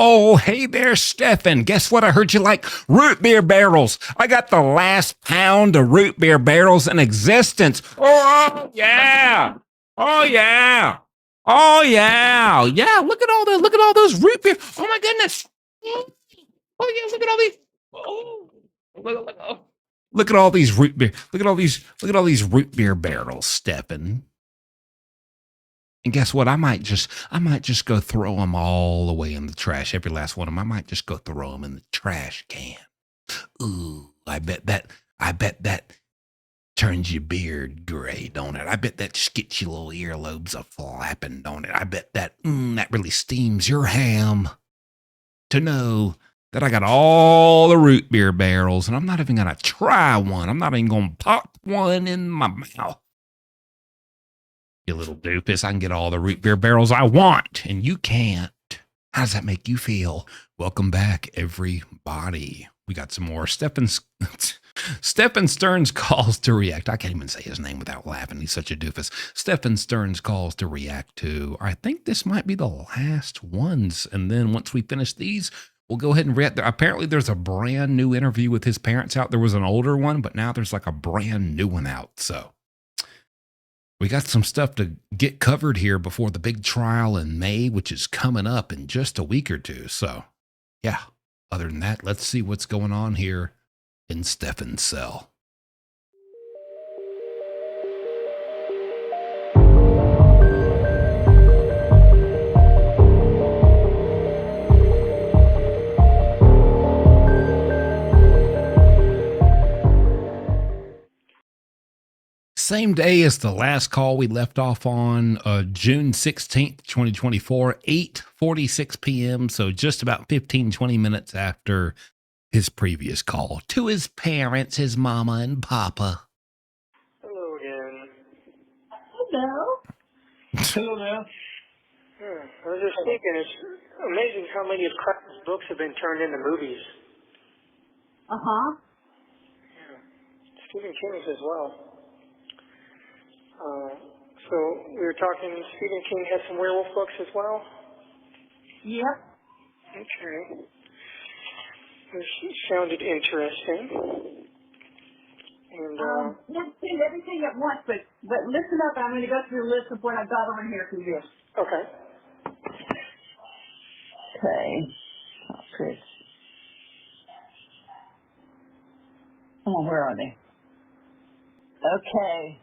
Oh, hey there, Stephan. Guess what? I heard you like root beer barrels. I got the last pound of root beer barrels in existence. Oh, yeah. Oh, yeah. Oh, yeah. Yeah, look at all those root beer. Oh, my goodness. Oh, yeah, look at all these. Oh, look at all these root beer. Look at all these root beer barrels, Stephan. And guess what? I might just go throw them all away in the trash. Every last one of them. I might just go throw them in the trash can. Ooh, I bet that turns your beard gray, don't it? I bet that just gets your little earlobes a flapping, don't it? I bet that really steams your ham to know that I got all the root beer barrels and I'm not even gonna try one. I'm not even gonna pop one in my mouth. You little doofus, I can get all the root beer barrels I want, and you can't. How does that make you feel? Welcome back, everybody. We got some more. Stephan Stern's calls to react. I can't even say his name without laughing. He's such a doofus. Stephan Stern's calls to react to. I think this might be the last ones, and then once we finish these, we'll go ahead and react. Apparently, there's a brand new interview with his parents out. There was an older one, but now there's like a brand new one out, so we got some stuff to get covered here before the big trial in May, which is coming up in just a week or two. So, yeah, other than that, let's see what's going on here in Stephan's cell. Same day as the last call we left off on, June 16th, 2024, 8:46 p.m. So just about 15, 20 minutes after his previous call to his parents, his mama and papa. Hello again. Hello. Hello there. I was just thinking, it's amazing how many of Kraft's books have been turned into movies. Uh-huh. Yeah. Stephen King's as well. So we were talking, Stephen King had some werewolf books as well? Yep. Okay. This sounded interesting. And, Let's do everything at once, but listen up. I'm going to go through a list of what I've got over here for you. Okay. Okay. Chris. Oh, where are they? Okay.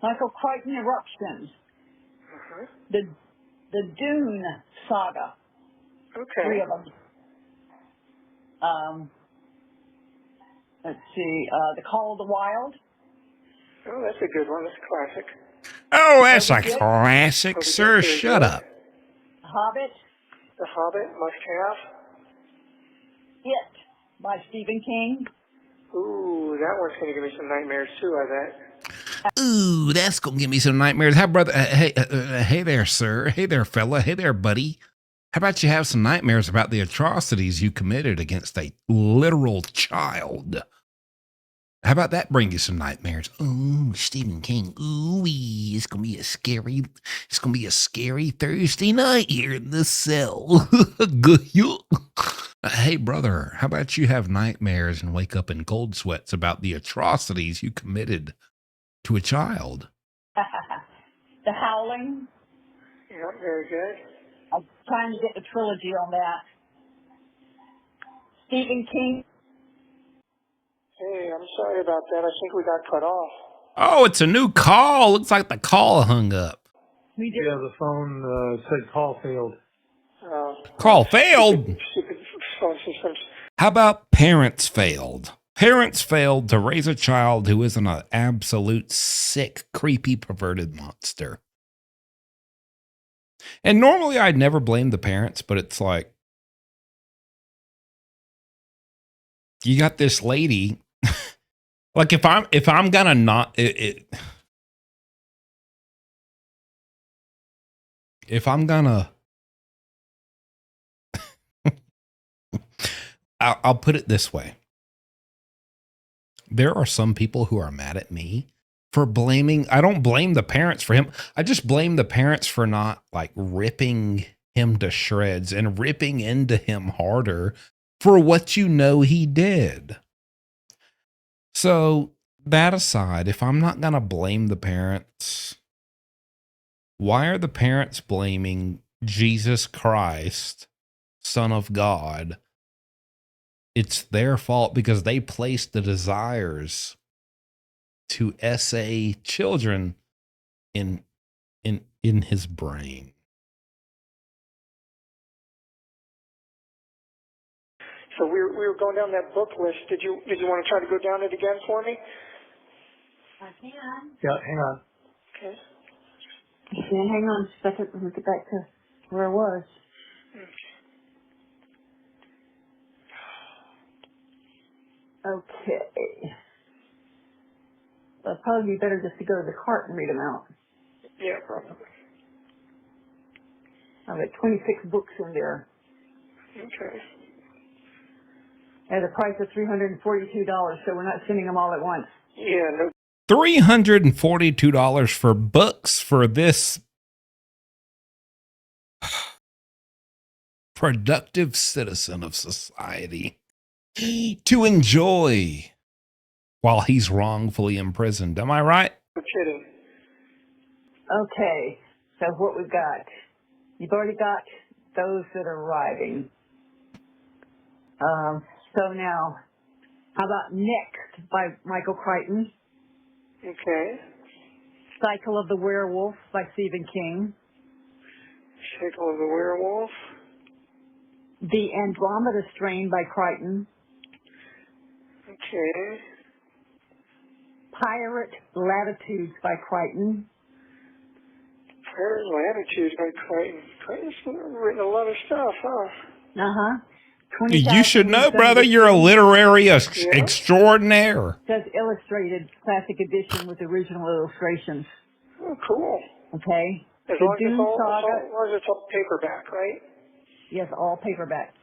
Michael Crichton Eruption. Uh-huh. The Dune Saga. Okay. 3 of them. Let's see. The Call of the Wild. Oh, that's a good one. That's a classic. Oh, that's a classic, sir. Shut up. Hobbit. The Hobbit, must have. It by Stephen King. Ooh, that one's going to give me some nightmares too, I bet. Ooh, that's going to give me some nightmares. How, brother? Hey there, sir. Hey there, fella. Hey there, buddy. How about you have some nightmares about the atrocities you committed against a literal child? How about that bring you some nightmares? Ooh, Stephen King. Ooh, it's going to be a scary Thursday night here in the cell. Hey, brother, how about you have nightmares and wake up in cold sweats about the atrocities you committed to a child? The Howling. Yeah, very good. I'm trying to get the trilogy on that. Stephen King. Hey, I'm sorry about that. I think we got cut off. Oh, it's a new call. Looks like the call hung up. We did. Yeah, the phone said call failed. Call failed? Stupid phone systems. How about parents failed? Parents failed to raise a child who isn't an absolute sick, creepy, perverted monster. And normally I'd never blame the parents, but it's like, you got this lady. Like if I'm gonna not if I'm gonna I'll put it this way. There are some people who are mad at me for blaming. I don't blame the parents for him. I just blame the parents for not like ripping him to shreds and ripping into him harder for what you know he did. So that aside, if I'm not going to blame the parents, why are the parents blaming Jesus Christ, Son of God? It's their fault because they placed the desires to SA children in his brain. So we were going down that book list. Did you want to try to go down it again for me? I can. Yeah, hang on. Okay. Hang on a second. Let me get back to where I was. Okay. Well, it'd probably be better just to go to the cart and read them out. Yeah, probably. I've got 26 books in there Okay. at a price of $342, so we're not sending them all at once. Yeah, no. $342 for books for this productive citizen of society to enjoy while he's wrongfully imprisoned. Am I right? No kidding. Okay, so what we've got. You've already got those that are arriving. So now, how about Next by Michael Crichton? Okay. Cycle of the Werewolf by Stephen King. Cycle of the Werewolf. The Andromeda Strain by Crichton. Okay. Pirate Latitudes by Crichton. Pirate Latitudes by Crichton. Crichton's written a lot of stuff, huh? Uh-huh. You should know, brother, you're a literary extraordinaire. Says illustrated classic edition with original illustrations. Oh, cool. Okay. As The long as Dune Saga. as long as it's all paperback, right? Yes, all paperback.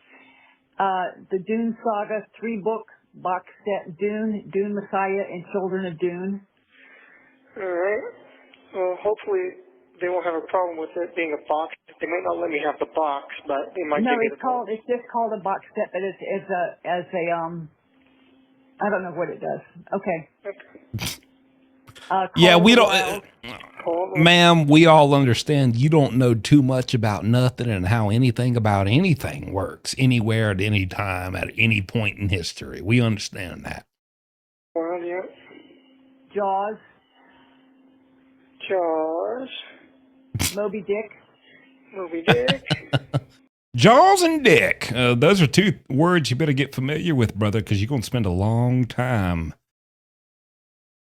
The Dune Saga 3-book box set, Dune, Dune Messiah, and Children of Dune. All right. Well, hopefully they won't have a problem with it being a box. They might not let me have the box, but they might No, give me it's the called. It's just called a box set, but it's I don't know what it does. Okay. Yeah, we Call don't, box. ma'am, we all understand you don't know too much about nothing and how anything about anything works anywhere at any time at any point in history. We understand that. Well, yeah. Jaws, Jaws. Moby Dick. Moby Dick. Jaws and Dick. Those are two words you better get familiar with, brother, because you're going to spend a long time.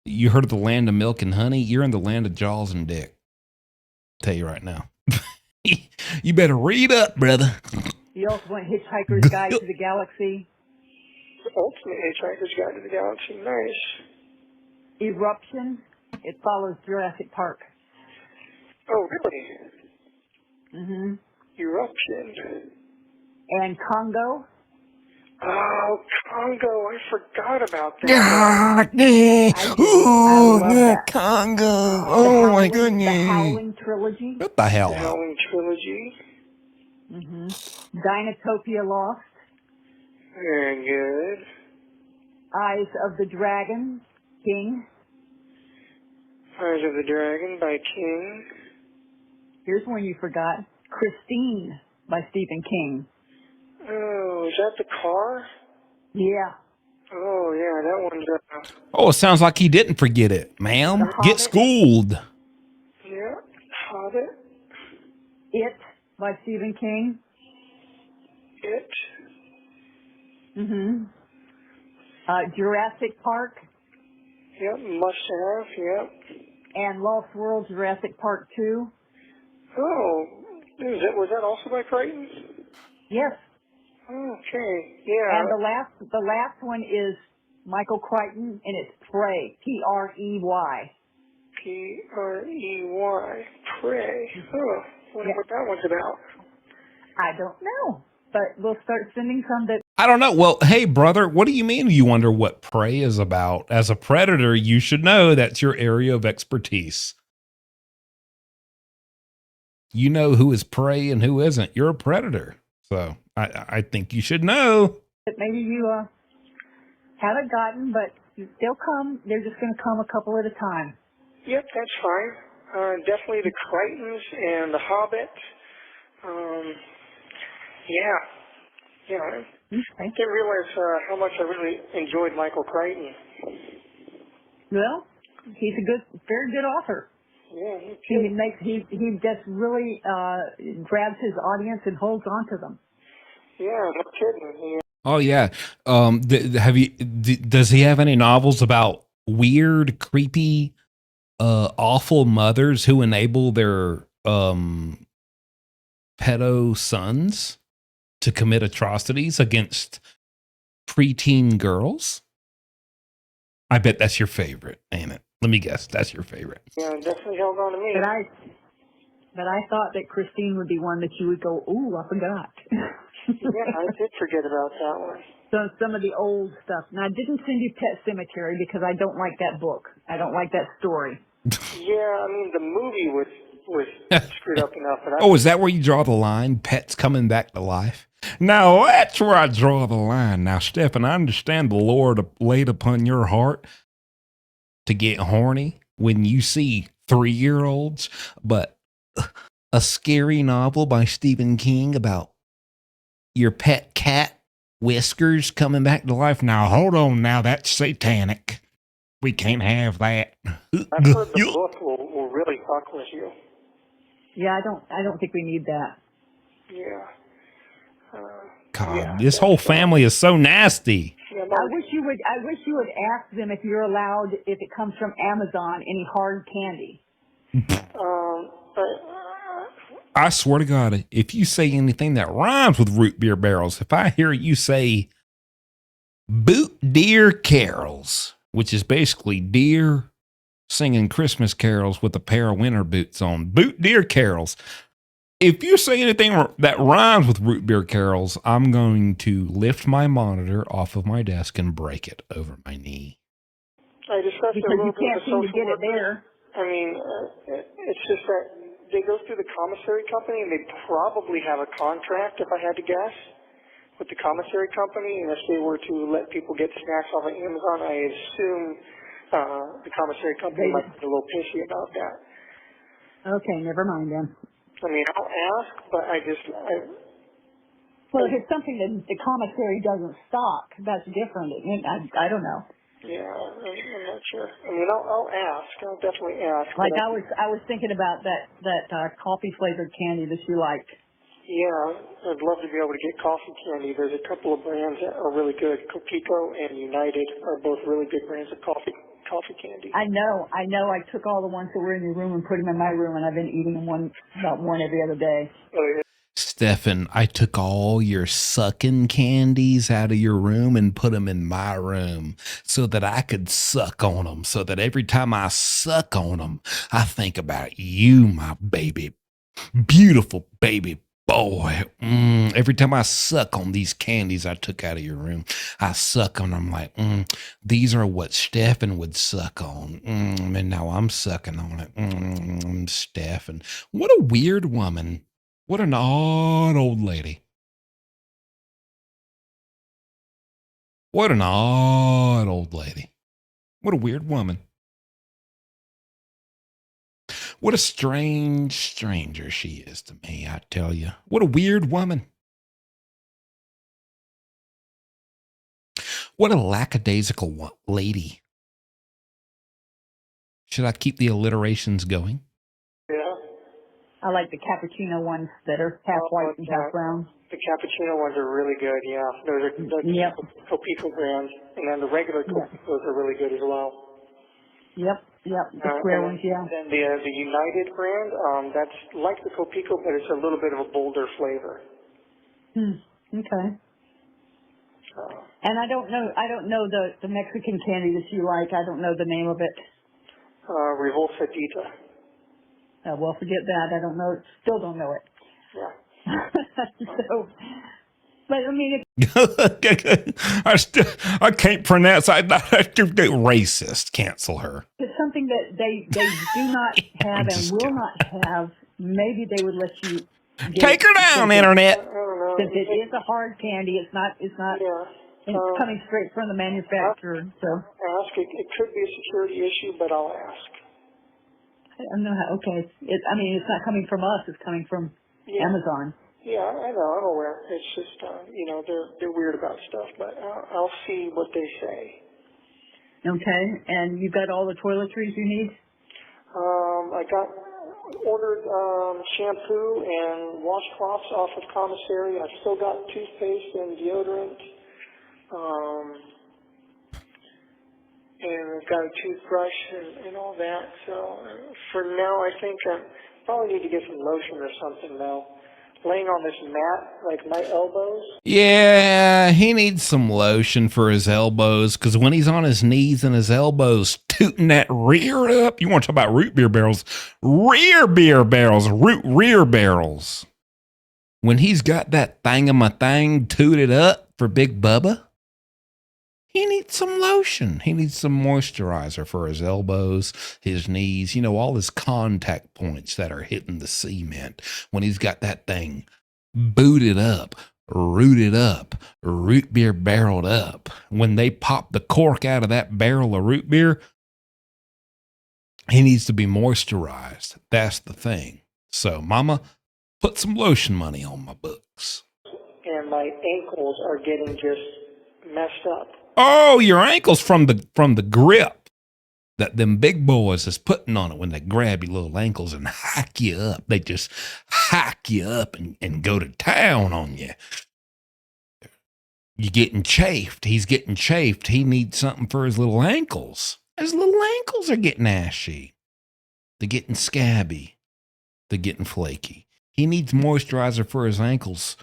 You heard of the land of milk and honey? You're in the land of Jaws and Dick. Tell you right now. You better read up, brother. The Ultimate Hitchhiker's Guide to the Galaxy. The Ultimate Hitchhiker's Guide to the Galaxy. Nice. Eruption. It follows Jurassic Park. Oh, really? Mm-hmm. Eruption. And Congo. Oh, Congo. I forgot about that. Congo. Oh, my goodness. The Howling Trilogy. What the hell? The Howling Trilogy. Mm-hmm. Dinotopia Lost. Very good. Eyes of the Dragon. King. Eyes of the Dragon by King. Here's one you forgot. Christine by Stephen King. Oh, is that the car? Yeah. Oh, yeah, that one's, Oh, it sounds like he didn't forget it, ma'am. Get schooled. yeah, Hobbit. It by Stephen King. It. Mm-hmm. Jurassic Park. Yep, must have, yep. And Lost World Jurassic Park 2. Oh, was that also by Crichton? Yes. Okay, yeah. And the last one is Michael Crichton, and it's Prey. P-R-E-Y. P-R-E-Y. Prey. Oh, wonder what that one's about. I don't know, but we'll start sending some that. I don't know. Well, hey, brother, what do you mean you wonder what prey is about? As a predator, you should know that's your area of expertise. You know who is prey and who isn't. You're a predator. So I think you should know. That maybe you haven't gotten, but they'll come. They're just going to come a couple at a time. Yep, that's fine. Definitely the Crichtons and the Hobbit. Yeah. I didn't realize how much I really enjoyed Michael Crichton. Well, he's a very good author. Yeah, He just really grabs his audience and holds on to them. Yeah, no kidding. Oh yeah. Does he have any novels about weird, creepy, awful mothers who enable their pedo sons to commit atrocities against preteen girls? I bet that's your favorite, ain't it? Let me guess, that's your favorite. Yeah, definitely held on to me. But I thought that Christine would be one that you would go, ooh, I forgot. Yeah, I did forget about that one. So some of the old stuff. Now, I didn't send you Pet Sematary because I don't like that book. I don't like that story. Yeah, I mean, the movie was screwed up enough. But Oh, is that where you draw the line? Pets coming back to life? Now, that's where I draw the line. Now, Stephan, I understand the Lord laid upon your heart to get horny when you see 3-year-olds, but a scary novel by Stephen King about your pet cat Whiskers coming back to life. Now, hold on now. That's satanic. We can't have that. I've heard the book will really fuck with you. Yeah, I don't think we need that. Yeah. God, yeah, this whole family is so nasty. Yeah, I wish you would ask them if you're allowed, if it comes from Amazon, any hard candy. I swear to God, if you say anything that rhymes with root beer barrels, if I hear you say boot deer carols, which is basically deer singing Christmas carols with a pair of winter boots on, boot deer carols. If you say anything that rhymes with root beer carols, I'm going to lift my monitor off of my desk and break it over my knee. I discussed because a little you bit can't with seem to social get it workers. there. I mean, it's just that they go through the commissary company, and they probably have a contract, if I had to guess, with the commissary company. And if they were to let people get snacks off of Amazon, I assume the commissary company might be a little pissy about that. Okay, never mind then. I mean, I'll ask, but Well, if it's something that the commissary doesn't stock, that's different. I don't know. Yeah, I'm not sure. I mean, I'll ask. I'll definitely ask. Like I was thinking about that coffee flavored candy that you liked. Yeah, I'd love to be able to get coffee candy. There's a couple of brands that are really good. Copico and United are both really good brands of coffee candy. I know. I took all the ones that were in your room and put them in my room, and I've been eating them about one every other day. Oh, yeah. Stephan, I took all your sucking candies out of your room and put them in my room so that I could suck on them, so that every time I suck on them, I think about you, my baby, beautiful baby boy. Every time I suck on these candies I took out of your room, I suck on them like, these are what Stephan would suck on. And now I'm sucking on it. Stephan. What a weird woman. What an odd old lady. What an odd old lady. What a weird woman. What a strange stranger she is to me, I tell you. What a weird woman. What a lackadaisical lady. Should I keep the alliterations going? Yeah. I like the cappuccino ones that are half white and half brown. The cappuccino ones are really good, yeah. Those are the Copico brands. And then the regular Copicos are really good as well. Yep, the square ones, yeah. Then the United brand, that's like the Copico, but it's a little bit of a bolder flavor. Okay. And I don't know the Mexican candy that you like. I don't know the name of it. Revolsadita. Well, forget that. I don't know it. Still don't know it. Yeah. So, but I mean, I can't pronounce. I racist. Cancel her. It's something that they do not have and will not have maybe they would let you get Take her down, Internet. I don't know. Since it is a hard candy, it's not, Yeah. it's coming straight from the manufacturer, so. Ask. It could be a security issue, but I'll ask. I don't know how, okay. It's not coming from us, it's coming from Amazon. Yeah, I know. I'm aware. It's just, they're weird about stuff, but I'll see what they say. Okay, and you got all the toiletries you need? I ordered shampoo and washcloths off of Commissary. I've still got toothpaste and deodorant. And I've got a toothbrush and all that. So for now, I think I probably need to get some lotion or something now. Laying on this mat, like my elbows. Yeah, he needs some lotion for his elbows, because when he's on his knees and his elbows tooting that rear up, you want to talk about root beer barrels, rear barrels. When he's got that thing tooted up for Big Bubba, he needs some lotion. He needs some moisturizer for his elbows, his knees, all his contact points that are hitting the cement. When he's got that thing booted up, rooted up, root beer barreled up. When they pop the cork out of that barrel of root beer, he needs to be moisturized. That's the thing. So, Mama, put some lotion money on my books. And my ankles are getting just messed up. Oh, your ankles from the grip that them big boys is putting on it when they grab your little ankles and hack you up. They just hack you up and go to town on you. You're getting chafed. He's getting chafed. He needs something for his little ankles. His little ankles are getting ashy. They're getting scabby. They're getting flaky. He needs moisturizer for his ankles.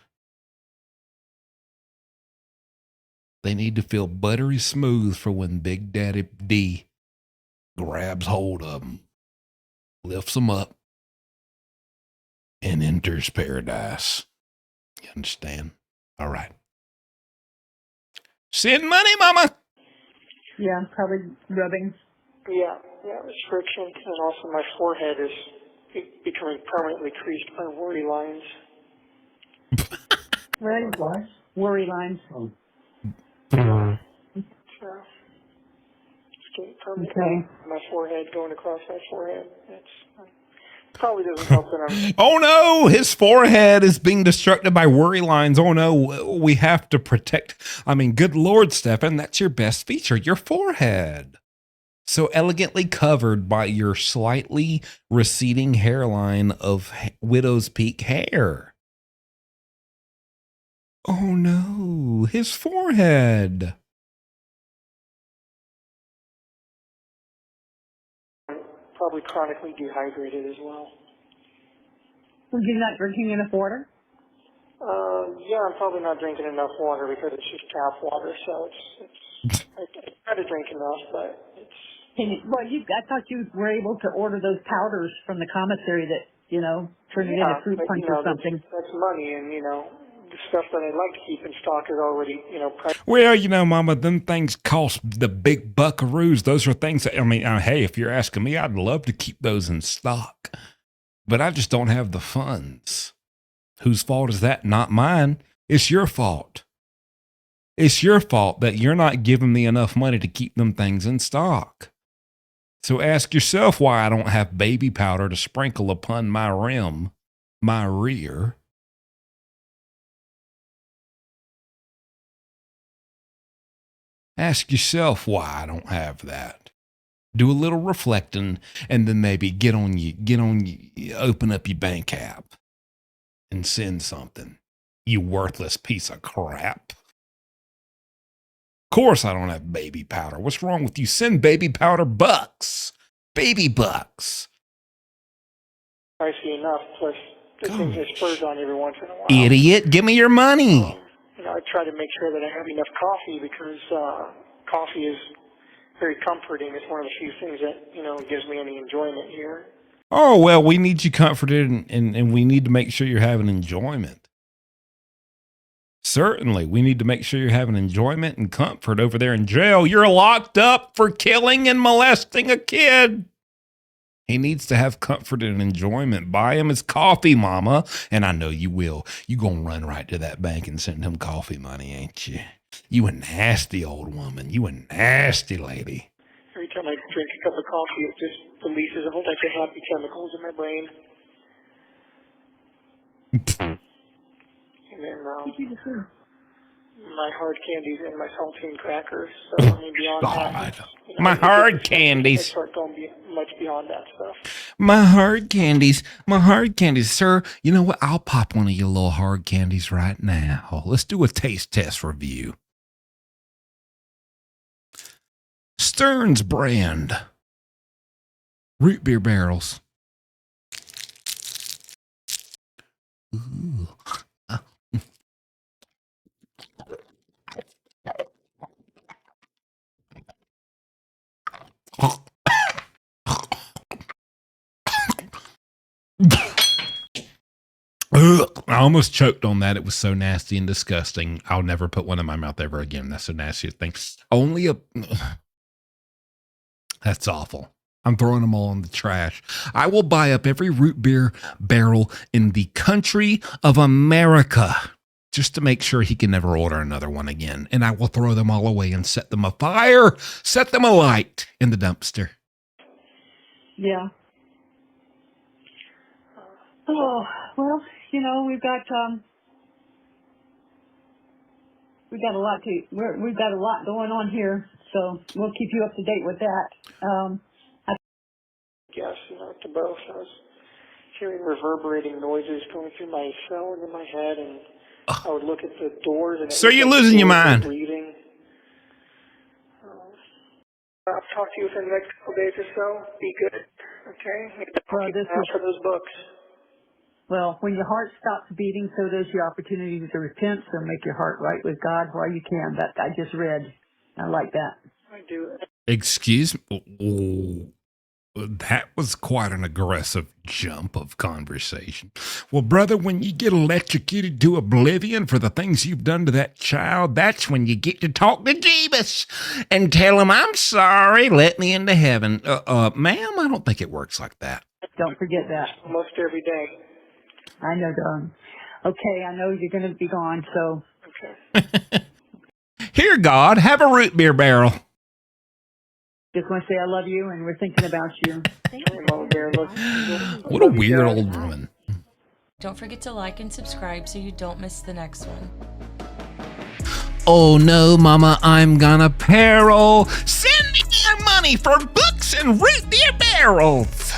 They need to feel buttery smooth for when Big Daddy D grabs hold of them, lifts them up, and enters paradise. You understand? All right. Send money, Mama. Yeah, probably rubbing. Yeah, it's friction, and also my forehead is becoming permanently creased by worry lines. Worry lines. So, it's getting permanently my forehead, going across my forehead. It's probably doesn't help that I'm... Oh no, his forehead is being destructed by worry lines. Oh no, we have to protect. I mean, good Lord, Stephan, that's your best feature, your forehead. So elegantly covered by your slightly receding hairline of widow's peak hair. Oh no, his forehead. Probably chronically dehydrated as well. Well, you're not drinking enough water? Yeah, I'm probably not drinking enough water because it's just tap water, so it's I try to drink enough, but it's... I thought you were able to order those powders from the commissary that, turn it into fruit punch or something. That's money, and, the stuff that I'd like to keep in stock is already, priced. Well, Mama, them things cost the big buckaroos. Those are things that, hey, if you're asking me, I'd love to keep those in stock. But I just don't have the funds. Whose fault is that? Not mine. It's your fault. It's your fault that you're not giving me enough money to keep them things in stock. So ask yourself why I don't have baby powder to sprinkle upon my rim, my rear. Ask yourself why I don't have that. Do a little reflecting, and then maybe open up your bank app and send something. You worthless piece of crap. Of course I don't have baby powder. What's wrong with you? Send baby powder bucks. Baby bucks. Pricey enough, plus the things I splurge on every once in a while. Idiot, give me your money. I try to make sure that I have enough coffee because coffee is very comforting. It's one of the few things that, gives me any enjoyment here. Oh, well, we need you comforted and we need to make sure you're having enjoyment. Certainly, we need to make sure you're having enjoyment and comfort over there in jail. You're locked up for killing and molesting a kid. He needs to have comfort and enjoyment. Buy him his coffee, Mama. And I know you will. You gonna run right to that bank and send him coffee money, ain't you? You a nasty old woman. You a nasty lady. Every time I drink a cup of coffee, it just releases a whole bunch of happy chemicals in my brain. And then my hard candies and my saltine crackers. So I mean, beyond that, My hard candies. I start going much beyond that stuff. My hard candies. Sir, you know what? I'll pop one of your little hard candies right now. Let's do a taste test review. Stearns brand root beer barrels. Ooh. I almost choked on that. It was so nasty and disgusting. I'll never put one in my mouth ever again. That's the nastiest thing. That's awful. I'm throwing them all in the trash. I will buy up every root beer barrel in the country of America just to make sure he can never order another one again. And I will throw them all away and set them afire, set them alight in the dumpster. Yeah. Oh, well, you know, we've got a lot going on here, so we'll keep you up to date with that. Yes, to both. I was hearing reverberating noises going through my cell and in my head, and I would look at the doors and Sir, you're losing your mind. Breathing. I'll talk to you within the next couple days or so. Be good, okay? For those books. Well, when your heart stops beating, so does your opportunity to repent. So make your heart right with God while you can. That I just read. I like that. I do. Excuse me. Oh, that was quite an aggressive jump of conversation. Well, brother, when you get electrocuted to oblivion for the things you've done to that child, that's when you get to talk to Jeebus and tell him, I'm sorry, let me into heaven. Ma'am, I don't think it works like that. Don't forget that. Almost every day. I know, darling. Okay, I know you're going to be gone, so. Okay. Here, God, have a root beer barrel. Just want to say I love you, and we're thinking about you. What a weird old woman. Don't forget to like and subscribe so you don't miss the next one. Oh no, Mama, I'm gonna peril. Send me your money for books and root beer barrels.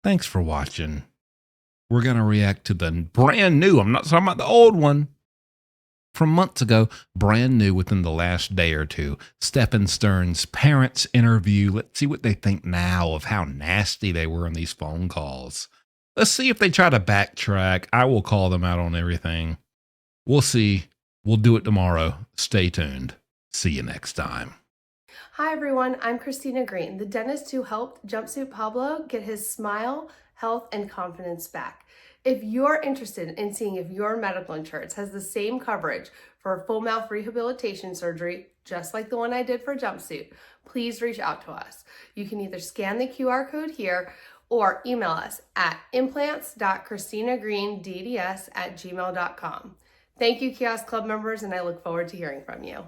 Thanks for watching. We're gonna react to the brand new, I'm not talking about the old one, from months ago, brand new within the last day or two, Stephan Stern's parents interview. Let's see what they think now of how nasty they were in these phone calls. Let's see if they try to backtrack. I will call them out on everything. We'll see. We'll do it tomorrow. Stay tuned. See you next time. Hi everyone, I'm Christina Green, the dentist who helped Jumpsuit Pablo get his smile, health, and confidence back. If you're interested in seeing if your medical insurance has the same coverage for a full mouth rehabilitation surgery, just like the one I did for Jumpsuit, please reach out to us. You can either scan the QR code here or email us at implants.christinagreendds@gmail.com. Thank you, Kiosk Club members, and I look forward to hearing from you.